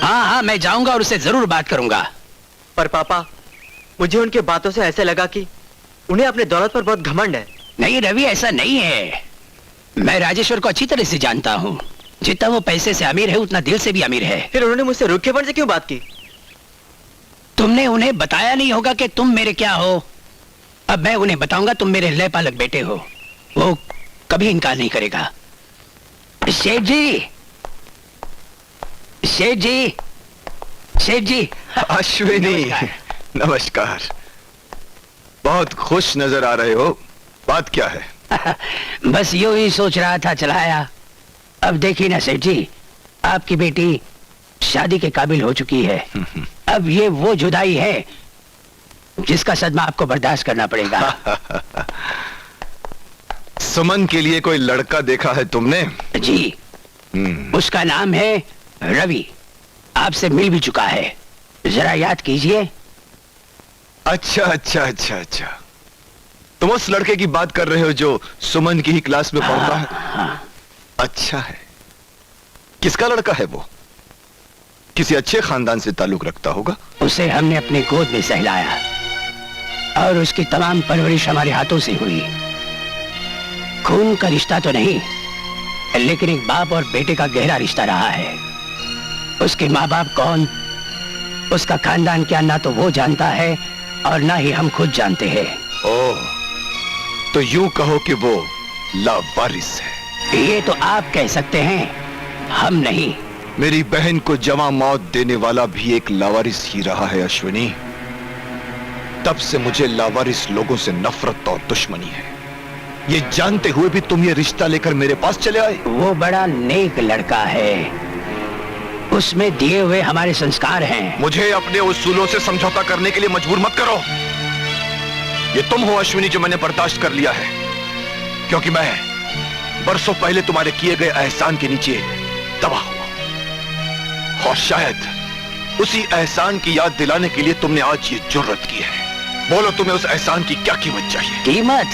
हाँ हाँ, मैं जाऊंगा और उससे जरूर बात करूंगा। पर पापा, मुझे उनकी बातों से ऐसे लगा कि उन्हें अपने दौलत पर बहुत घमंड है। नहीं रवि, ऐसा नहीं है। मैं राजेश्वर को अच्छी तरह से जानता हूँ। जितना वो पैसे से अमीर है उतना दिल से भी अमीर है। फिर उन्होंने मुझसे रूखेपन से क्यों बात की? तुमने उन्हें बताया नहीं होगा कि तुम मेरे क्या हो। अब मैं उन्हें बताऊंगा तुम मेरे लय पालक बेटे हो। वो कभी इनकार नहीं करेगा। शेठ जी, शेठ जी, शेठ जी। अश्विनी, नमस्कार। बहुत खुश नजर आ रहे हो। बात क्या है? बस यूं ही सोच रहा था, चलाया। अब देखिए ना सेठ जी, आपकी बेटी शादी के काबिल हो चुकी है। अब ये वो जुदाई है जिसका सदमा आपको बर्दाश्त करना पड़ेगा। सुमन के लिए कोई लड़का देखा है तुमने? जी, उसका नाम है रवि। आपसे मिल भी चुका है, जरा याद कीजिए। अच्छा अच्छा अच्छा अच्छा, तुम उस लड़के की बात कर रहे हो जो सुमन की ही क्लास में पढ़ता है? हाँ। अच्छा है। किसका लड़का है वो? किसी अच्छे खानदान से ताल्लुक रखता होगा। उसे हमने अपने गोद में सहलाया और उसकी तमाम परवरिश हमारे हाथों से हुई। खून का रिश्ता तो नहीं, लेकिन एक बाप और बेटे का गहरा रिश्ता रहा है। उसके माँ बाप कौन, उसका खानदान क्या, ना तो वो जानता है और ना ही हम खुद जानते हैं। ओह, तो यूं कहो कि वो लावारिस है। ये तो आप कह सकते हैं, हम नहीं। मेरी बहन को जमा मौत देने वाला भी एक लावारिस ही रहा है अश्विनी। तब से मुझे लावारिस लोगों से नफरत और दुश्मनी है। ये जानते हुए भी तुम ये रिश्ता लेकर मेरे पास चले आए। वो बड़ा नेक लड़का है, उसमें दिए हुए हमारे संस्कार हैं। मुझे अपने उसूलों से समझौता करने के लिए मजबूर मत करो। ये तुम हो अश्विनी जो मैंने बर्दाश्त कर लिया है, क्योंकि मैं बरसों पहले तुम्हारे किए गए एहसान के नीचे दबा हुआ, और शायद उसी एहसान की याद दिलाने के लिए तुमने आज ये जुर्रत की है। बोलो, तुम्हें उस एहसान की क्या कीमत चाहिए? कीमत?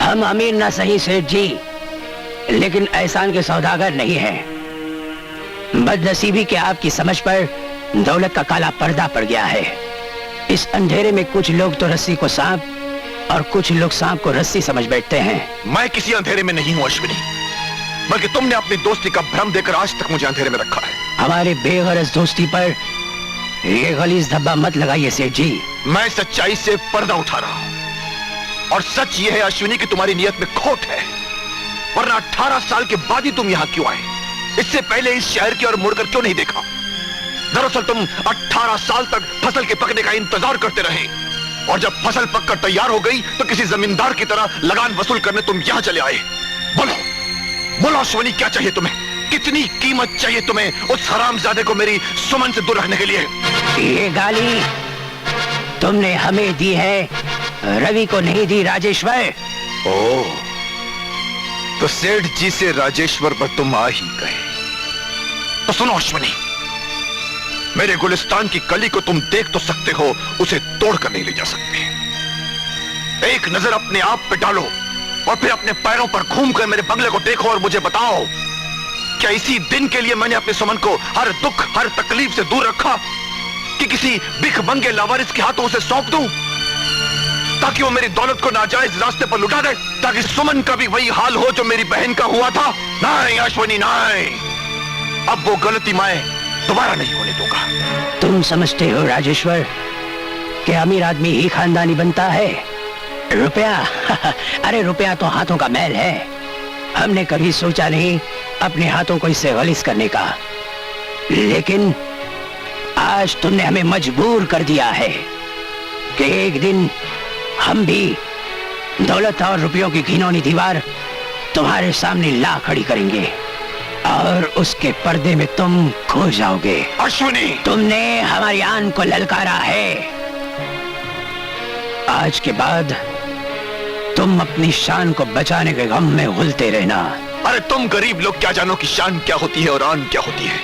हम अमीर ना सही सेठ जी, लेकिन एहसान के सौदागर नहीं हैं। बदनसीबी के आपकी समझ पर दौलत का काला पर्दा पड़ गया है। इस अंधेरे में कुछ लोग तो रस्सी को सांप और कुछ लोग सांप को रस्सी समझ बैठते हैं। मैं किसी अंधेरे में नहीं हूं अश्विनी, बल्कि तुमने अपनी दोस्ती का भ्रम देकर आज तक मुझे अंधेरे में रखा है। हमारे बेगरज दोस्ती पर ये गलीज धब्बा मत लगाइए सेठ जी। मैं सच्चाई से पर्दा उठा रहा हूं, और सच ये है अश्विनी कि तुम्हारी नियत में खोट है, वरना 18 साल के बाद ही तुम यहां क्यों आए? इससे पहले इस शहर की ओर मुड़कर क्यों नहीं देखा? दरअसल तुम 18 साल तक फसल के पकने का इंतजार करते रहे, और जब फसल पककर तैयार हो गई तो किसी जमींदार की तरह लगान वसूल करने तुम यहां चले आए। बोलो बोलो अश्विनी, क्या चाहिए तुम्हें? कितनी कीमत चाहिए तुम्हें उस हरामजादे को मेरी सुमन से दूर रखने के लिए? ये गाली तुमने हमें दी है, रवि को नहीं दी राजेश्वर। ओह, तो सेठ जी से राजेश्वर पर तुम आ ही गए। तो सुनो अश्विनी, मेरे गुलिस्तान की कली को तुम देख तो सकते हो, उसे तोड़कर नहीं ले जा सकते। एक नजर अपने आप पे डालो और फिर अपने पैरों पर घूमकर मेरे बंगले को देखो और मुझे बताओ, क्या इसी दिन के लिए मैंने अपने सुमन को हर दुख हर तकलीफ से दूर रखा कि किसी भिख मंगे लावारिस के हाथों उसे सौंप दूं, ताकि वो मेरी दौलत को नाजायज रास्ते पर लुटा दे, ताकि सुमन का भी वही हाल हो जो मेरी बहन का हुआ था? नहीं अश्विनी, नहीं। अब वो गलती मैं दोबारा नहीं होने दूंगा। तुम समझते हो राजेश्वर कि अमीर आदमी ही खानदानी बनता है? रुपया अरे रुपया तो हाथों का मैल है। हमने कभी सोचा नहीं अपने हाथों को इससे गलीज करने का, लेकिन आज तुमने हमें मजबूर कर दिया है कि एक दिन हम भी दौलत और रुपयों की घिनौनी दीवार तुम्हारे सामने ला खड़ी करेंगे और उसके पर्दे में तुम खो जाओगे। अश्विनी, तुमने हमारी आन को ललकारा है। आज के बाद तुम अपनी शान को बचाने के गम में घुलते रहना। अरे तुम गरीब लोग क्या जानो कि शान क्या होती है और आन क्या होती है।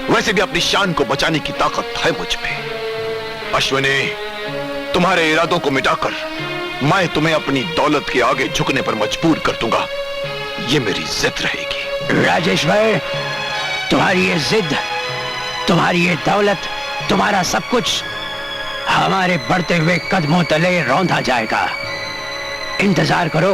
वैसे भी अपनी शान को बचाने की ताकत है मुझ में। अश्विनी, तुम्हारे इरादों को मिटाकर मैं तुम्हें अपनी दौलत के आगे झुकने पर मजबूर कर दूंगा, ये मेरी जिद रहेगी। राजेश्वर, तुम्हारी ये जिद, तुम्हारी ये दौलत, तुम्हारा सब कुछ हमारे बढ़ते हुए कदमों तले रौंदा जाएगा। इंतजार करो।